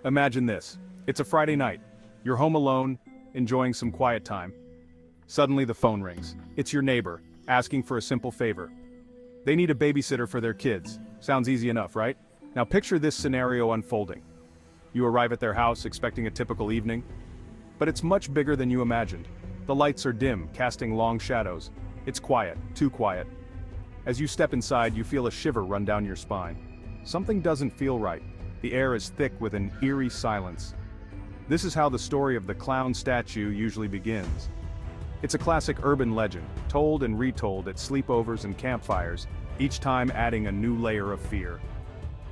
Imagine this. It's a Friday night. You're home alone, enjoying some quiet time. Suddenly the phone rings. It's your neighbor, asking for a simple favor. They need a babysitter for their kids. Sounds easy enough, right? Now picture this scenario unfolding. You arrive at their house expecting a typical evening. But it's much bigger than you imagined. The lights are dim, casting long shadows. It's quiet, too quiet. As you step inside, you feel a shiver run down your spine. Something doesn't feel right. The air is thick with an eerie silence. This is how the story of the clown statue usually begins. It's a classic urban legend, told and retold at sleepovers and campfires, each time adding a new layer of fear.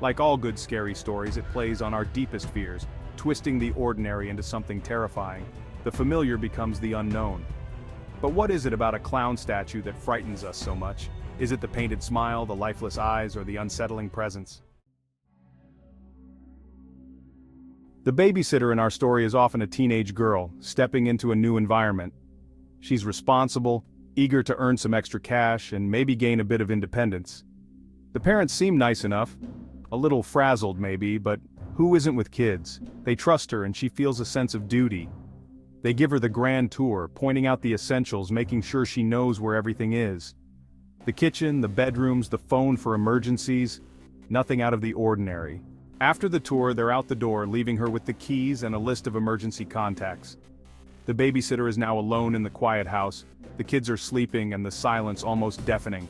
Like all good scary stories, it plays on our deepest fears, twisting the ordinary into something terrifying. The familiar becomes the unknown. But what is it about a clown statue that frightens us so much? Is it the painted smile, the lifeless eyes, or the unsettling presence? The babysitter in our story is often a teenage girl, stepping into a new environment. She's responsible, eager to earn some extra cash and maybe gain a bit of independence. The parents seem nice enough, a little frazzled maybe, but who isn't with kids? They trust her and she feels a sense of duty. They give her the grand tour, pointing out the essentials, making sure she knows where everything is. The kitchen, the bedrooms, the phone for emergencies, nothing out of the ordinary. After the tour, they're out the door, leaving her with the keys and a list of emergency contacts. The babysitter is now alone in the quiet house. The kids are sleeping and the silence almost deafening.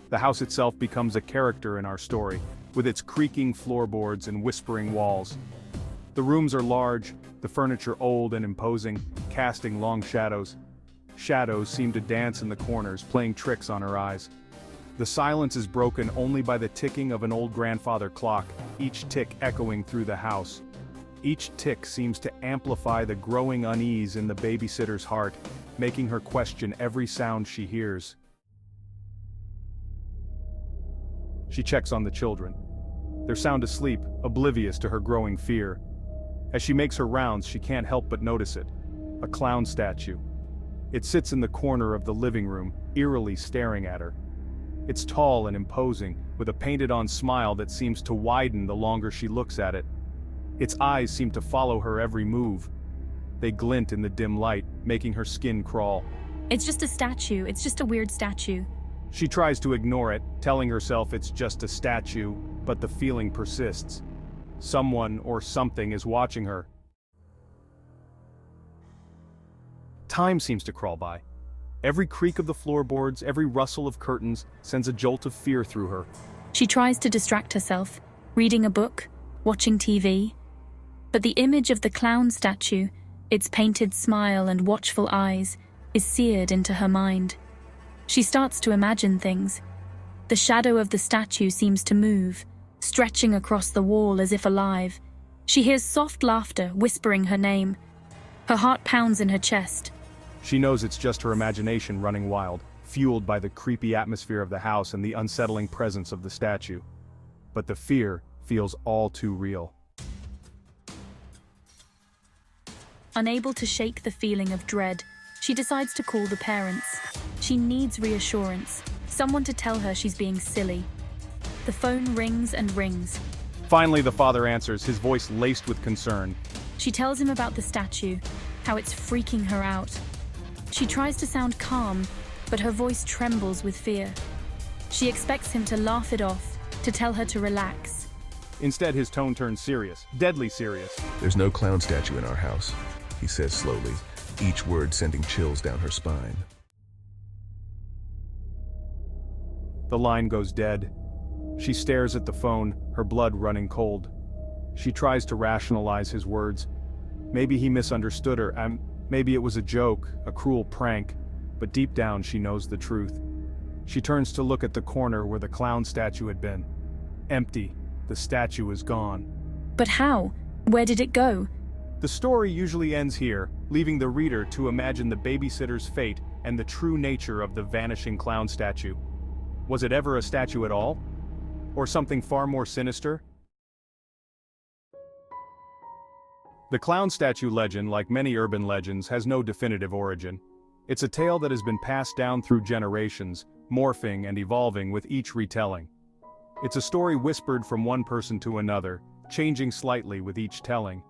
The house itself becomes a character in our story, with its creaking floorboards and whispering walls. The rooms are large, the furniture old and imposing, casting long shadows. Shadows seem to dance in the corners, playing tricks on her eyes. The silence is broken only by the ticking of an old grandfather clock, each tick echoing through the house. Each tick seems to amplify the growing unease in the babysitter's heart, making her question every sound she hears. She checks on the children. They're sound asleep, oblivious to her growing fear. As she makes her rounds, she can't help but notice it. A clown statue. It sits in the corner of the living room, eerily staring at her. It's tall and imposing, with a painted-on smile that seems to widen the longer she looks at it. Its eyes seem to follow her every move. They glint in the dim light, making her skin crawl. It's just a statue. It's just a weird statue. She tries to ignore it, telling herself it's just a statue, but the feeling persists. Someone or something is watching her. Time seems to crawl by. Every creak of the floorboards, every rustle of curtains sends a jolt of fear through her. She tries to distract herself, reading a book, watching TV. But the image of the clown statue, its painted smile and watchful eyes, is seared into her mind. She starts to imagine things. The shadow of the statue seems to move, stretching across the wall as if alive. She hears soft laughter, whispering her name. Her heart pounds in her chest. She knows it's just her imagination running wild, fueled by the creepy atmosphere of the house and the unsettling presence of the statue. But the fear feels all too real. Unable to shake the feeling of dread, she decides to call the parents. She needs reassurance, someone to tell her she's being silly. The phone rings and rings. Finally, the father answers, his voice laced with concern. She tells him about the statue, how it's freaking her out. She tries to sound calm, but her voice trembles with fear. She expects him to laugh it off, to tell her to relax. Instead, his tone turns serious, deadly serious. "There's no clown statue in our house," he says slowly, each word sending chills down her spine. The line goes dead. She stares at the phone, her blood running cold. She tries to rationalize his words. Maybe he misunderstood her, maybe it was a joke, a cruel prank, but deep down she knows the truth. She turns to look at the corner where the clown statue had been. Empty. The statue is gone. But how? Where did it go? The story usually ends here, leaving the reader to imagine the babysitter's fate and the true nature of the vanishing clown statue. Was it ever a statue at all? Or something far more sinister? The clown statue legend, like many urban legends, has no definitive origin. It's a tale that has been passed down through generations, morphing and evolving with each retelling. It's a story whispered from one person to another, changing slightly with each telling.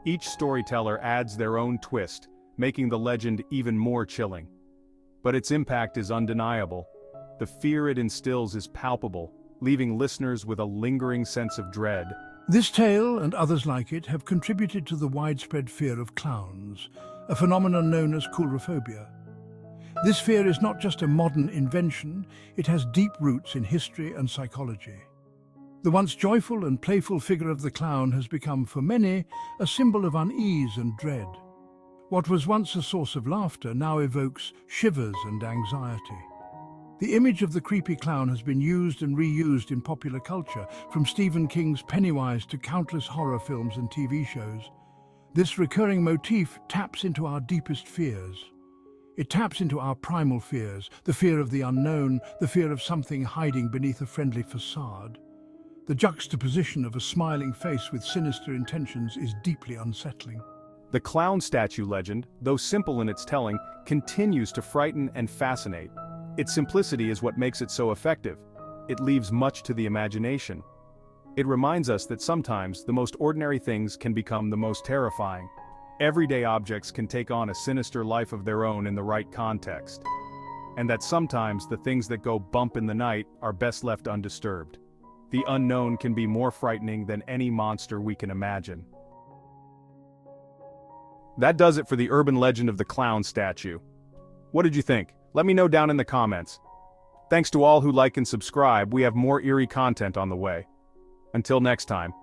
Each storyteller adds their own twist, making the legend even more chilling. But its impact is undeniable. The fear it instills is palpable, leaving listeners with a lingering sense of dread. This tale, and others like it, have contributed to the widespread fear of clowns, a phenomenon known as coulrophobia. This fear is not just a modern invention, it has deep roots in history and psychology. The once joyful and playful figure of the clown has become, for many, a symbol of unease and dread. What was once a source of laughter now evokes shivers and anxiety. The image of the creepy clown has been used and reused in popular culture, from Stephen King's Pennywise to countless horror films and TV shows. This recurring motif taps into our deepest fears. It taps into our primal fears, the fear of the unknown, the fear of something hiding beneath a friendly facade. The juxtaposition of a smiling face with sinister intentions is deeply unsettling. The clown statue legend, though simple in its telling, continues to frighten and fascinate. Its simplicity is what makes it so effective. It leaves much to the imagination. It reminds us that sometimes the most ordinary things can become the most terrifying. Everyday objects can take on a sinister life of their own in the right context. And that sometimes the things that go bump in the night are best left undisturbed. The unknown can be more frightening than any monster we can imagine. That does it for the urban legend of the clown statue. What did you think? Let me know down in the comments. Thanks to all who like and subscribe, we have more eerie content on the way. Until next time.